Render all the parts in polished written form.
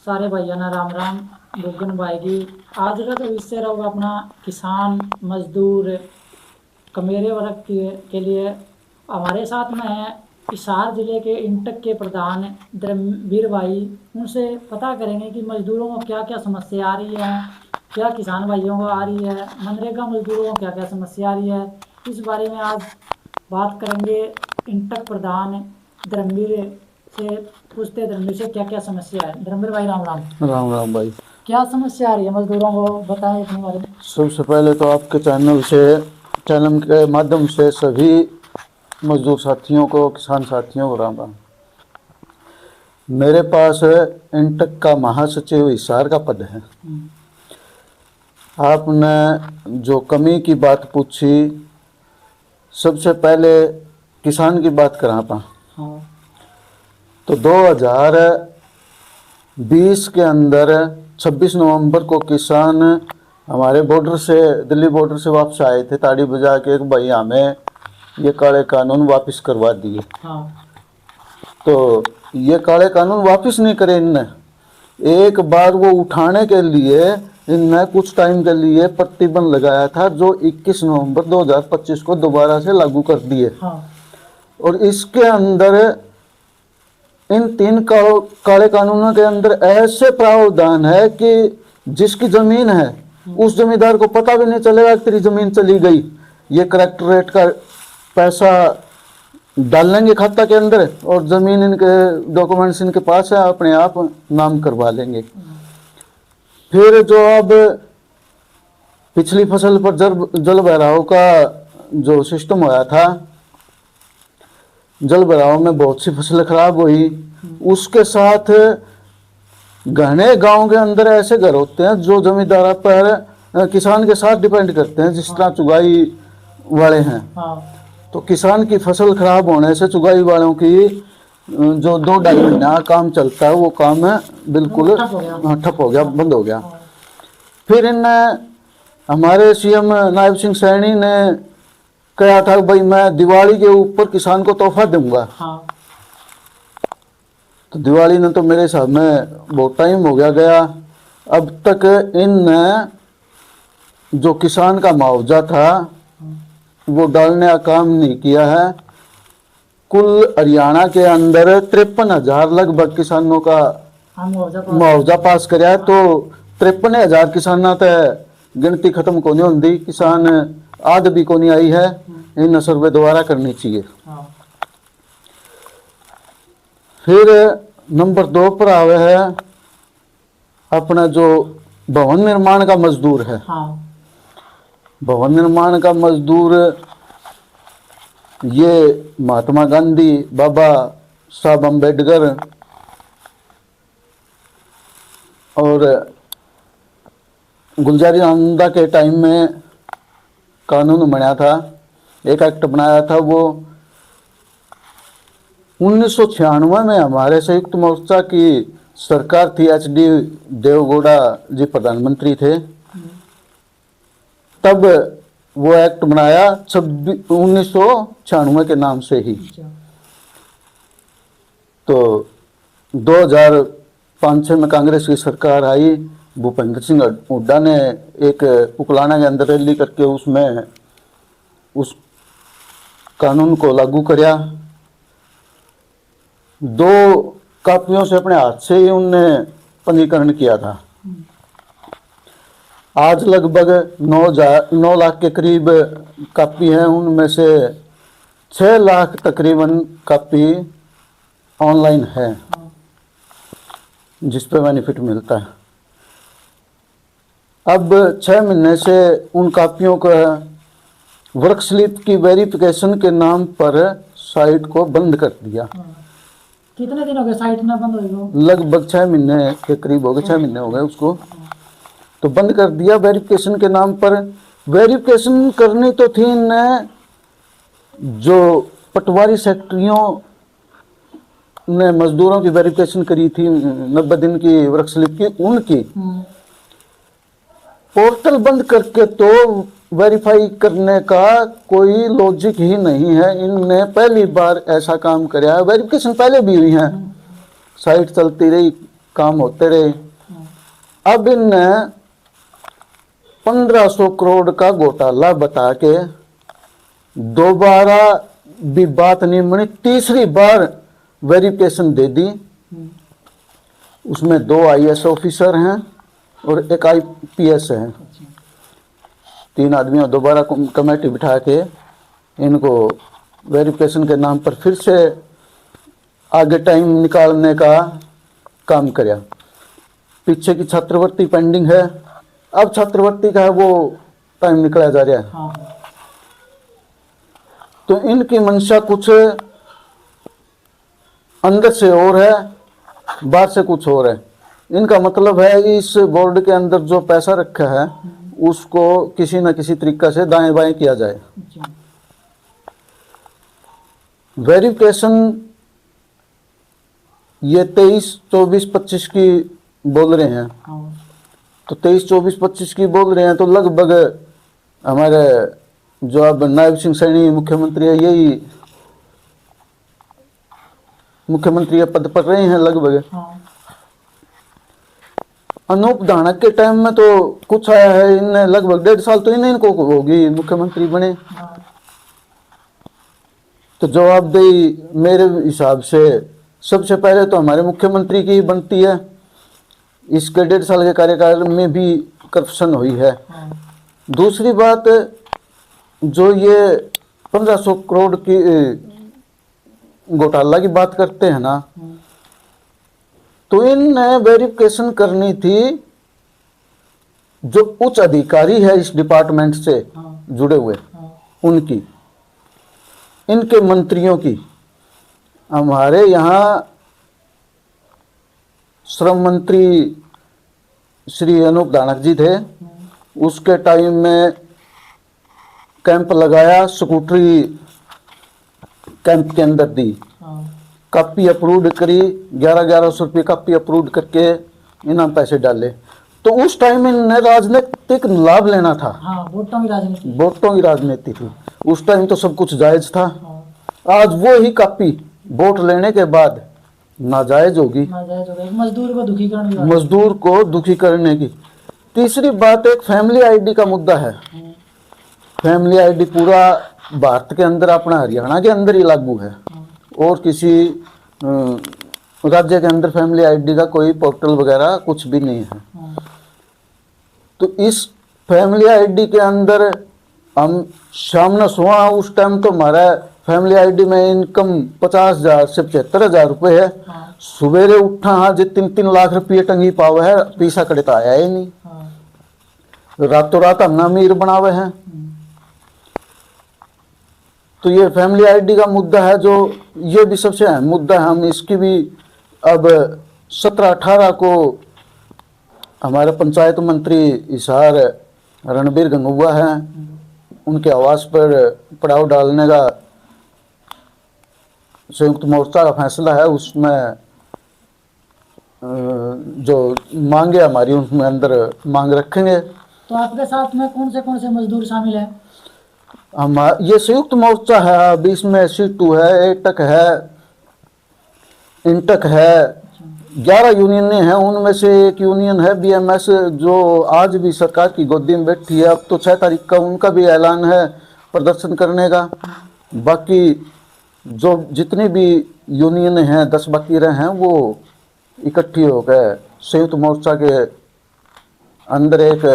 सारे भाइयों ना राम राम। गुगन भाई की आज का तो विषय रहेगा अपना किसान मजदूर कमेरे वर्ग के लिए। हमारे साथ में है हिसार जिले के इंटक के प्रधान धर्मवीर भाई। उनसे पता करेंगे कि मजदूरों को क्या क्या समस्या आ रही है, क्या किसान भाइयों को आ रही है, मनरेगा मजदूरों को क्या क्या समस्या आ रही है। इस बारे में आज बात करेंगे। इंटक प्रधान धर्मवीर से पूछते धर्मवीर से क्या क्या समस्या है। धर्मवीर भाई राम राम। राम राम भाई। क्या समस्या आ रही है मजदूरों को, बताएं अपने बारे में। सबसे पहले तो आपके चैनल के माध्यम से सभी मजदूर साथियों को, किसान साथियों को राम राम। मेरे पास इंटक का महासचिव हिसार का पद है। आपने जो कमी की बात पूछी, सबसे पहले किसान की बात करा पा। हाँ। तो 2020 के अंदर 26 नवंबर को किसान हमारे बॉर्डर से, दिल्ली बॉर्डर से वापस आए थे ताड़ी बजा के, भाई हमें ये काले कानून वापस करवा दिए। हाँ। तो ये काले कानून वापस नहीं करे इनने। एक बार वो उठाने के लिए इनने कुछ टाइम के लिए प्रतिबंध लगाया था, जो 21 नवंबर 2025 को दोबारा से लागू कर दिए। हाँ। और इसके अंदर इन तीन काले कानूनों के अंदर ऐसे प्रावधान है कि जिसकी जमीन है उस जमींदार को पता भी नहीं चलेगा कि तेरी जमीन चली गई। ये कलेक्टरेट का पैसा डाल लेंगे खाता के अंदर और जमीन इनके डॉक्यूमेंट्स इनके पास है, अपने आप नाम करवा लेंगे। फिर जो अब पिछली फसल पर जल भराव का जो सिस्टम होया था, जल भराव में बहुत सी फसलें खराब हुई। उसके साथ घने गांव के अंदर ऐसे घर होते हैं जो जमींदार पर किसान के साथ डिपेंड करते हैं, जिस तरह चुगाई वाले हैं। तो किसान की फसल खराब होने से चुगाई वालों की जो 2-2.5 महीना काम चलता है, वो काम बिल्कुल ठप हो गया, बंद हो गया। फिर इनने हमारे सीएम नायब सिंह सैनी ने कहा था भाई मैं दिवाली के ऊपर किसान को तोहफा दूंगा। तो दिवाली ने तो मेरे हिसाब में बहुत टाइम हो गया। अब तक इनने जो किसान का मुआवजा था वो डालने का काम नहीं किया है। कुल हरियाणा के अंदर 53,000 लगभग किसानों का मुआवजा पास कराया। तो 53,000 किसाना तक गिनती खत्म को नहीं होती, किसान आध भी को नहीं आई है। इन सर्वे दोबारा करनी चाहिए। फिर नंबर 2 पर आवे है अपना जो भवन निर्माण का मजदूर है। भवन निर्माण का मजदूर ये महात्मा गांधी, बाबा साहब अम्बेडकर और गुलजारी नंदा के टाइम में कानून बनाया था, एक एक्ट बनाया था। वो 1996 में हमारे संयुक्त मोर्चा की सरकार थी, HD देवगौड़ा जी प्रधानमंत्री थे। तब वो एक्ट बनाया 1996 के नाम से ही। तो 2005-06 में कांग्रेस की सरकार आई। भूपेंद्र सिंह हुड्डा ने एक उकलाना के अंदर रैली करके उसमें उस कानून को लागू कराया। 2 कापियों से अपने हाथ से ही उनने पंजीकरण किया था। आज लगभग 9 लाख के करीब कापी हैं, उनमें से 6 लाख तकरीबन कापी ऑनलाइन है जिस पे बेनिफिट मिलता है। अब 6 महीने से उन कापियों का वर्क स्लिप की वेरिफिकेशन के नाम पर साइट को बंद कर दिया। कितने दिन हो गए साइट ना बंद हुई? लगभग 6 महीने के करीब हो गए, 6 महीने हो गए उसको। तो बंद कर दिया वेरिफिकेशन के नाम पर। वेरिफिकेशन करनी तो थी ने जो पटवारी सेक्रेटरियों ने मजदूरों की वेरिफिकेशन करी थी 90 दिन की वर्क स्लिप की, उनकी पोर्टल बंद करके तो वेरीफाई करने का कोई लॉजिक ही नहीं है। इनने पहली बार ऐसा काम कराया। वेरिफिकेशन पहले भी हुई है, साइट चलती रही, काम होते रहे। हाँ, अब इन 1500 करोड़ का घोटाला बता के दोबारा भी बात नहीं बनी, तीसरी बार वेरिफिकेशन दे दी। उसमें 2 IAS ऑफिसर हैं और एक IPS है। अच्छा, 3 आदमियों दोबारा कमेटी बिठा के इनको वेरिफिकेशन के नाम पर फिर से आगे टाइम निकालने का काम किया। पीछे की छात्रवृत्ति पेंडिंग है, अब छात्रवृत्ति का है वो टाइम निकला जा रहा है। हाँ, तो इनकी मंशा कुछ अंदर से और है, बाहर से कुछ और है। इनका मतलब है इस बोर्ड के अंदर जो पैसा रखा है उसको किसी न किसी तरीका से दाएं बाएं किया जाए। अच्छा, वेरिफिकेशन ये 23, 24, 25 की बोल रहे हैं। हाँ, तो 23, 24, 25 की बोल रहे हैं तो लगभग हमारे जो अब नायब सिंह सैनी मुख्यमंत्री है यही मुख्यमंत्री पद पर रहे हैं लगभग। हाँ, अनूप धानक के टाइम में तो कुछ आया है, इनने लगभग 1.5 साल तो इनको होगी मुख्यमंत्री बने। हाँ, तो जवाबदेही मेरे हिसाब से सबसे पहले तो हमारे मुख्यमंत्री की ही बनती है। इसके 1.5 साल के कार्यकाल में भी करप्शन हुई है। हाँ, दूसरी बात, जो ये 1500 करोड़ की घोटाला की बात करते हैं ना, हाँ, तो इनने वेरिफिकेशन करनी थी जो उच्च अधिकारी है इस डिपार्टमेंट से हाँ, जुड़े हुए, हाँ, उनकी, इनके मंत्रियों की। हमारे यहाँ श्रम मंत्री श्री अनूप धानक जी थे, उसके टाइम में कैंप लगाया, स्कूटरी कैंप के अंदर दी, हाँ, कापी अप्रूव करी, 1100 रुपये कापी अप्रूव करके इनाम पैसे डाले। तो उस टाइम इन्हें राजनीतिक लाभ लेना था, हाँ, वोटों की राजनीति। वोटों की राजनीति थी। उस टाइम तो सब कुछ जायज था। हाँ, आज वो ही कापी वोट लेने के बाद नाजायज होगी, नाजायज हो गया, एक मजदूर को दुखी करने वाला। मजदूर को दुखी करने की। तीसरी बात, एक फैमिली आईडी का मुद्दा है। हाँ, फैमिली आईडी पूरा भारत के अंदर, अपना हरियाणा के अंदर ही लागू है, हाँ, और किसी राज्य के अंदर फैमिली आईडी का कोई पोर्टल वगैरह कुछ भी नहीं है। हाँ, तो इस फैमिली आईडी के अंदर हम सामने सुहा, उस टाइम तो हमारा फैमिली आईडी में इनकम 50,000 से 75,000 रुपये है। हाँ, सवेरे उठा हाँ जी 3-3 लाख रुपये टंगी पावे है, पैसा कड़े तो आया ही नहीं। हाँ, रातों रात हम अमीर बनावे हैं। हम्म, तो ये फैमिली आईडी का मुद्दा है, जो ये भी सबसे अहम मुद्दा है। हम इसकी भी अब 17-18 को हमारे पंचायत मंत्री हिसार रणबीर गंगुआ हैं, उनके आवास पर पड़ाव डालने का संयुक्त मोर्चा का फैसला है। उसमें जो मांगे हमारी उसमें अंदर मांग रखेंगे। तो आपके साथ में कौन से मजदूर शामिल हैं? हम ये संयुक्त मोर्चा है, अभी इसमें C2 है, एटक है, इंटक है, 11 यूनियनें हैं। उनमें से एक यूनियन है BMS, जो आज भी सरकार की गोदी में बैठी है। अब तो 6 तारीख का उनका भी ऐलान है प्रदर्शन करने का। बाकी जो जितनी भी यूनियनें हैं 10 बाकी रहे हैं, वो इकट्ठी हो गए संयुक्त मोर्चा के अंदर एक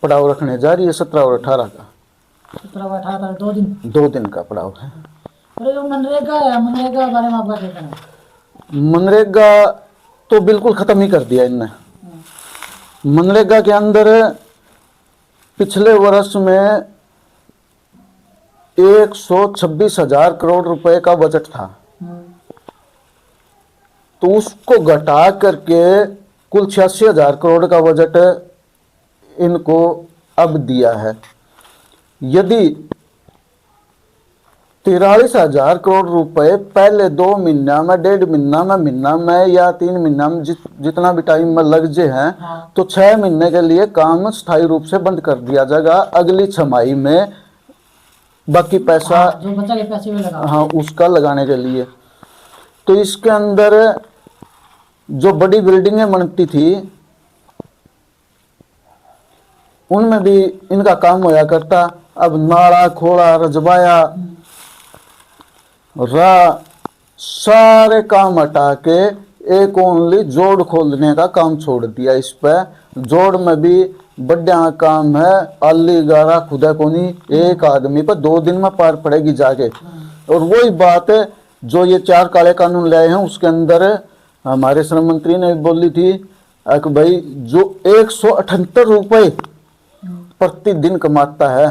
पड़ाव रखने जा रही है 17 और 18 का। 17 और 18 2 दिन। 2 दिन का पड़ाव है। और जो मनरेगा है, मनरेगा के बारे में आपका क्या कहना है? मनरेगा तो बिल्कुल ख़त्म ही कर दिया इनने। मनरेगा के अंदर पिछले वर्ष में 126,000 करोड़ रुपए का बजट था, तो उसको घटा करके कुल 86,000 करोड़ का बजट इनको अब दिया है। यदि 43,000 करोड़ रुपए पहले 2 महीना में, 1.5 महीना में या 3 महीना में जितना भी टाइम में लग जे हैं, हाँ। तो 6 महीने के लिए काम स्थायी रूप से बंद कर दिया जाएगा। अगली छमाही में बाकी पैसा हाँ, जो बचा के पैसे भी लगा। हाँ उसका लगाने के लिए। तो इसके अंदर जो बड़ी बिल्डिंगें बनती थी उनमें भी इनका काम होया करता। अब नाला खोला, रजवाया, सारे काम हटा के एक ओनली जोड़ खोलने का काम छोड़ दिया। इस पे जोड़ में भी बढ़िया काम है, अली गारा खुदा कोनी एक आदमी पर 2 दिन में पार पड़ेगी जाके। और वही बात है जो ये 4 काले कानून लाए हैं उसके अंदर हमारे श्रम मंत्री ने बोली थी कि भाई जो 178 रुपए प्रतिदिन कमाता है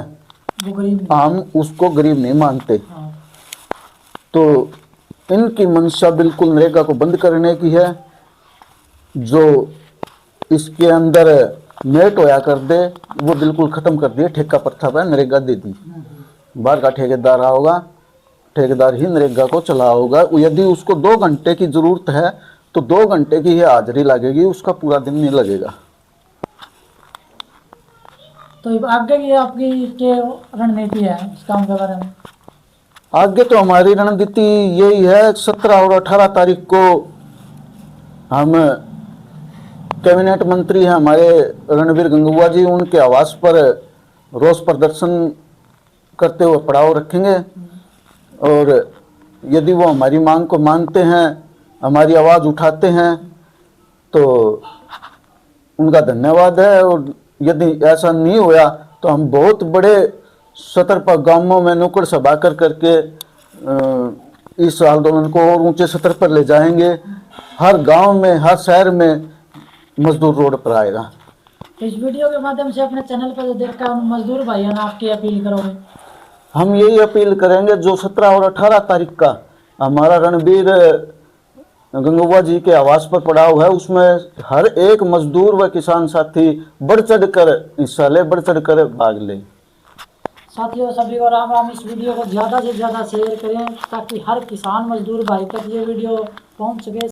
वो गरीब हम उसको गरीब नहीं मानते। हाँ। तो इनकी मंशा बिल्कुल नरेगा को बंद करने की है। जो इसके अंदर नेट होया कर दे वो बिल्कुल खत्म कर दिए। ठेका प्रथा पर नरेगा दे दी। बाहर का ठेकेदार होगा, ठेकेदार ही नरेगा को चलाओगा। यदि उसको 2 घंटे की जरूरत है तो 2 घंटे की ही हाजिरी लगेगी, उसका पूरा दिन नहीं लगेगा। तो आगे की आपकी क्या रणनीति है इस काम के बारे में? आगे तो हमारी रणनीति यही है, 17 और 18 तारीख को हम कैबिनेट मंत्री हैं हमारे रणबीर गंगुआ जी, उनके आवास पर रोष प्रदर्शन करते हुए पड़ाव रखेंगे। और यदि वो हमारी मांग को मानते हैं, हमारी आवाज़ उठाते हैं तो उनका धन्यवाद है। और यदि ऐसा नहीं हुआ तो हम बहुत बड़े सतर पर गांवों में नुक्कड़ सभा करके इस आंदोलन को और ऊंचे सतर पर ले जाएंगे। हर गांव में, हर शहर में मजदूर रोड पर आएगा। इस वीडियो के माध्यम से अपने चैनल पर जो देखकर उन मजदूर भाइयों ने आपकी अपील करोगे? हम यही अपील करेंगे जो 17 और 18 तारीख का हमारा रणबीर गंगुआ जी के आवास पर पड़ाव है, उसमें हर एक मजदूर व किसान साथी बढ़ चढ़ कर हिस्सा ले, बढ़ चढ़ कर भाग ले। साथियों सभी को राम राम। इस वीडियो को ज़्यादा से ज़्यादा शेयर करें ताकि हर किसान मजदूर भाई तक ये वीडियो पहुंच सके।